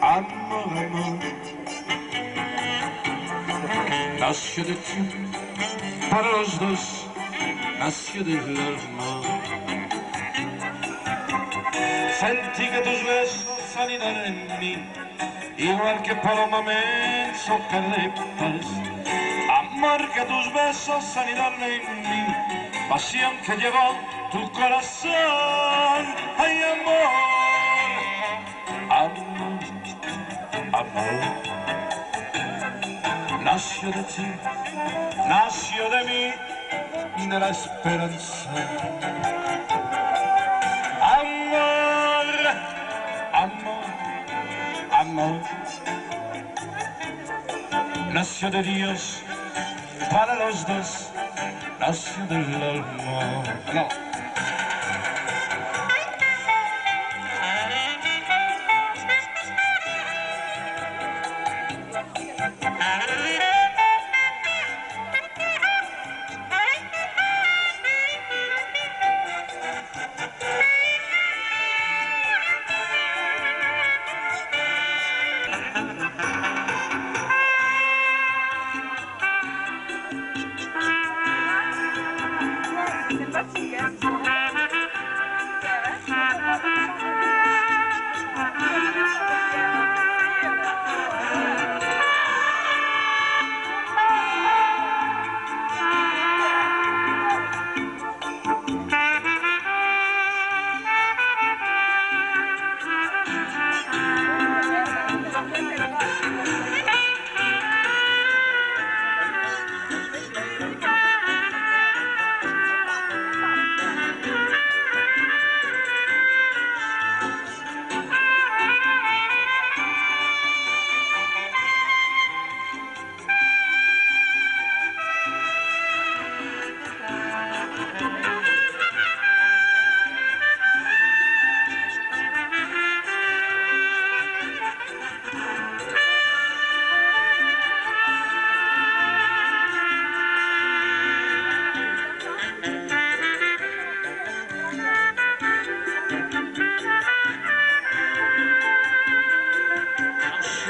Amor, amor, nació de ti, para los dos, nació del alma. Sentí que tus besos anidan en mí, igual que palomamente carretas. Amor, que tus besos anidan en mí, pasión que llevó tu corazón. Ay, amor, amor, amor, nació de ti, nació de mí, de la esperanza. Amor, amor, amor, nació de Dios para los dos, nació del alma. No.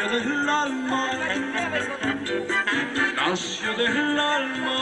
Del alma, nació del alma.